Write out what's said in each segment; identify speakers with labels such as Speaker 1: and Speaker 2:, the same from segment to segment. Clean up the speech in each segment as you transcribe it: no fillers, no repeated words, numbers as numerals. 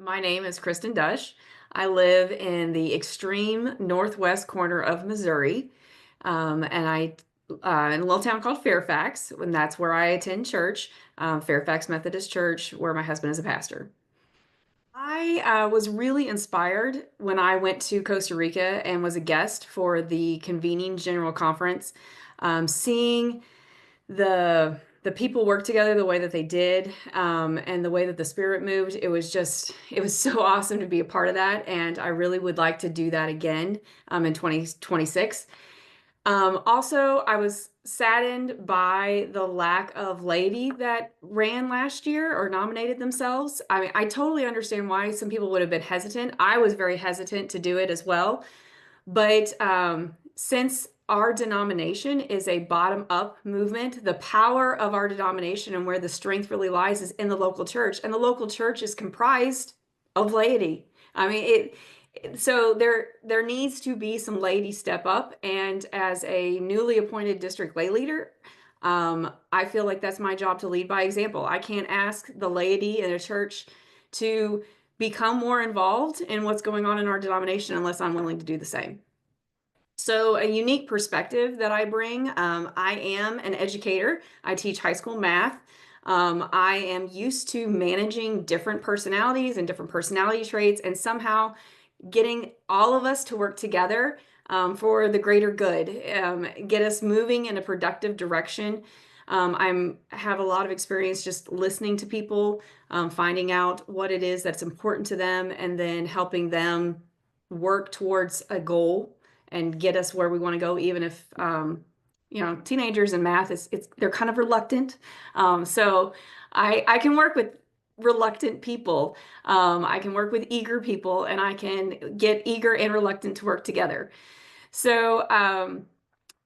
Speaker 1: My name is Christin Dush. I live in the extreme northwest corner of Missouri, and I in a little town called Fairfax, and that's where I attend church, Fairfax Methodist Church, where my husband is a pastor. I was really inspired when I went to Costa Rica and was a guest for the convening General Conference, seeing the people work together the way that they did, and the way that the spirit moved. It was so awesome to be a part of that, and I really would like to do that again in 2026. Also, I was saddened by the lack of laity that ran last year or nominated themselves. I mean, I totally understand why some people would have been hesitant. I was very hesitant to do it as well. But since our denomination is a bottom-up movement, the power of our denomination and where the strength really lies is in the local church, and the local church is comprised of laity. I mean, so there needs to be some laity step up, and as a newly appointed district lay leader, I feel like that's my job to lead by example. I can't ask the laity in a church to become more involved in what's going on in our denomination unless I'm willing to do the same. So a unique perspective that I bring, I am an educator. I teach high school math. I am used to managing different personalities and different personality traits and somehow getting all of us to work together for the greater good, get us moving in a productive direction. I have a lot of experience just listening to people, finding out what it is that's important to them, and then helping them work towards a goal and get us where we want to go, even if teenagers in math it's they're kind of reluctant. So I can work with reluctant people. I can work with eager people, and I can get eager and reluctant to work together. So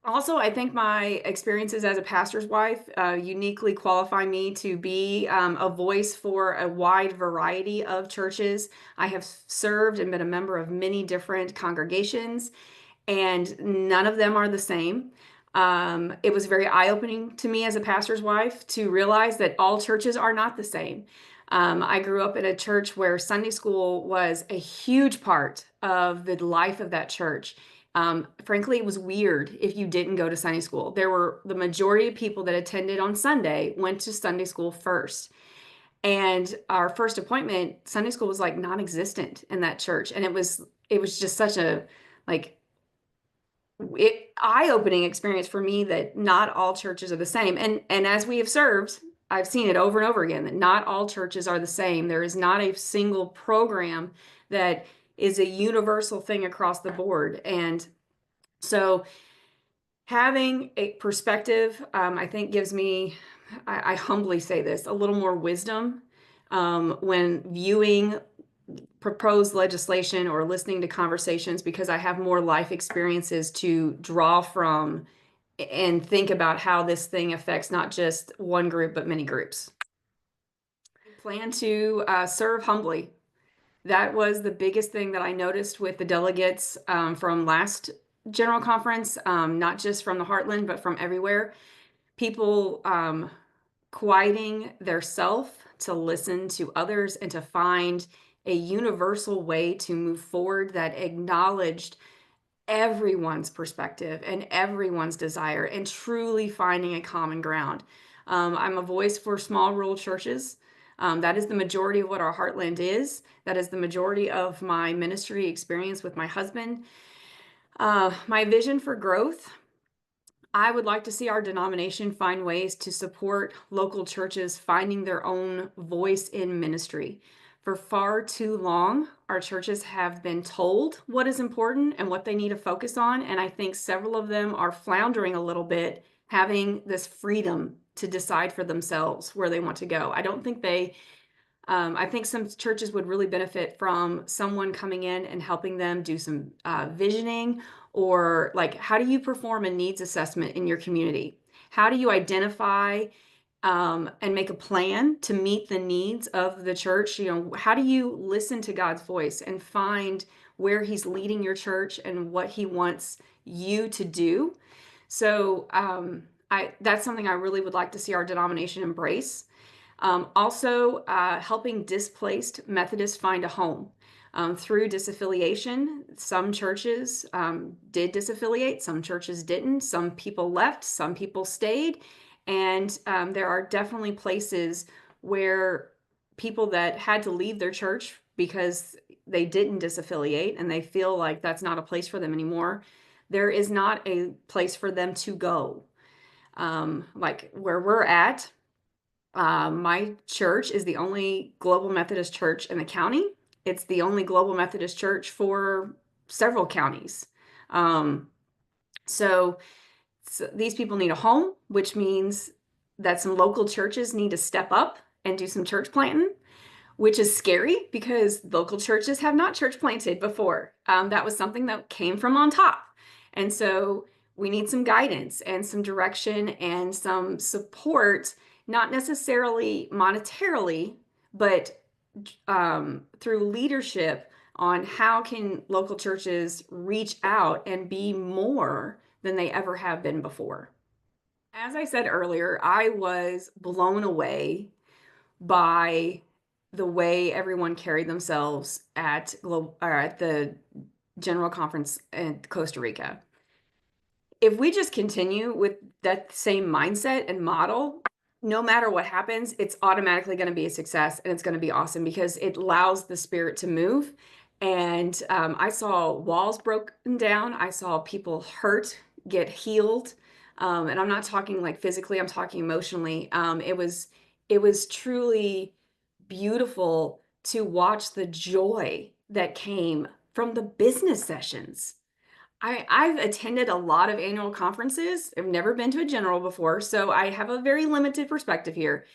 Speaker 1: also, I think my experiences as a pastor's wife uniquely qualify me to be a voice for a wide variety of churches. I have served and been a member of many different congregations, and none of them are the same. It was very eye-opening to me as a pastor's wife to realize that all churches are not the same. I grew up in a church where Sunday school was a huge part of the life of that church. Frankly, it was weird if you didn't go to Sunday school. The majority of people that attended on Sunday went to Sunday school first. And our first appointment, Sunday school was like non-existent in that church. And it was just such a like eye-opening experience for me that not all churches are the same. And as we have served, I've seen it over and over again that not all churches are the same. There is not a single program that is a universal thing across the board. And so having a perspective, I think gives me, I humbly say this, a little more wisdom when viewing proposed legislation or listening to conversations, because I have more life experiences to draw from and think about how this thing affects not just one group, but many groups. I plan to serve humbly. That was the biggest thing that I noticed with the delegates from last General Conference, not just from the Heartland, but from everywhere. People quieting their self to listen to others and to find a universal way to move forward that acknowledged everyone's perspective and everyone's desire, and truly finding a common ground. I'm a voice for small rural churches. That is the majority of what our Heartland is. That is the majority of my ministry experience with my husband. My vision for growth, I would like to see our denomination find ways to support local churches finding their own voice in ministry. For far too long, our churches have been told what is important and what they need to focus on, and I think several of them are floundering a little bit, having this freedom to decide for themselves where they want to go. I think some churches would really benefit from someone coming in and helping them do some visioning, or like, how do you perform a needs assessment in your community? How do you identify and make a plan to meet the needs of the church? How do you listen to God's voice and find where He's leading your church and what He wants you to do? So that's something I really would like to see our denomination embrace. Also, helping displaced Methodists find a home. Through disaffiliation, some churches did disaffiliate, some churches didn't, some people left, some people stayed, and there are definitely places where people that had to leave their church because they didn't disaffiliate and they feel like that's not a place for them anymore, there is not a place for them to go. Like where we're at, my church is the only Global Methodist church in the county. It's the only Global Methodist church for several counties. Um, so, so these people need a home, which means that some local churches need to step up and do some church planting, which is scary because local churches have not church planted before. That was something that came from on top. And so we need some guidance and some direction and some support, not necessarily monetarily, but through leadership on how can local churches reach out and be more than they ever have been before. As I said earlier, I was blown away by the way everyone carried themselves at the General Conference in Costa Rica. If we just continue with that same mindset and model, no matter what happens, it's automatically going to be a success and it's going to be awesome because it allows the spirit to move. And I saw walls broken down. I saw people hurt, get healed. And I'm not talking like physically, I'm talking emotionally. It was truly beautiful to watch the joy that came from the business sessions. I've attended a lot of annual conferences. I've never been to a general before, so I have a very limited perspective here.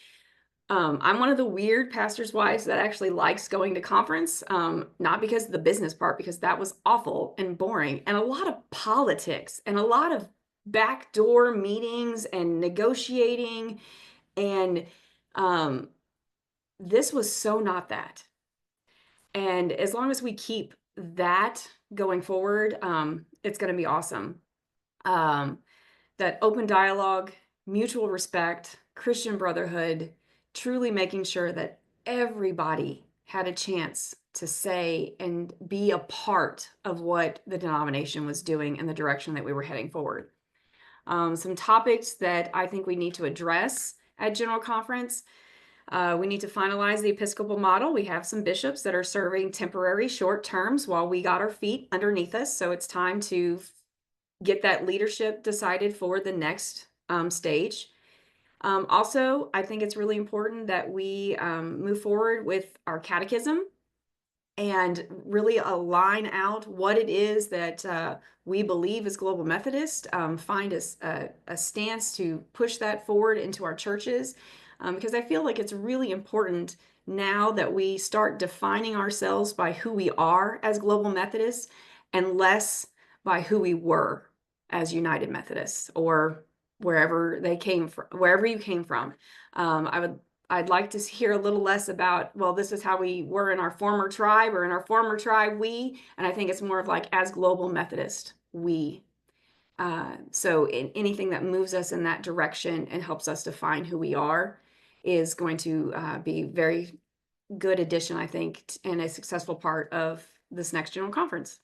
Speaker 1: I'm one of the weird pastor's wives that actually likes going to conference, not because of the business part, because that was awful and boring, and a lot of politics and a lot of backdoor meetings and negotiating. And um, this was so not that. And as long as we keep that going forward, it's going to be awesome. Um, that open dialogue, mutual respect, Christian brotherhood, truly making sure that everybody had a chance to say and be a part of what the denomination was doing and the direction that we were heading forward. Some topics that I think we need to address at General Conference. We need to finalize the Episcopal model. We have some bishops that are serving temporary short terms while we got our feet underneath us. So it's time to get that leadership decided for the next stage. Also, I think it's really important that we move forward with our catechism and really align out what it is that we believe as Global Methodist, find a stance to push that forward into our churches, because I feel like it's really important now that we start defining ourselves by who we are as Global Methodists and less by who we were as United Methodists or wherever they came from, wherever you came from. I'd like to hear a little less about, well, this is how we were in our former tribe, or in our former tribe, we, and I think it's more of like, as Global Methodist, we. So anything that moves us in that direction and helps us define who we are is going to be very good addition, I think, and a successful part of this next General Conference.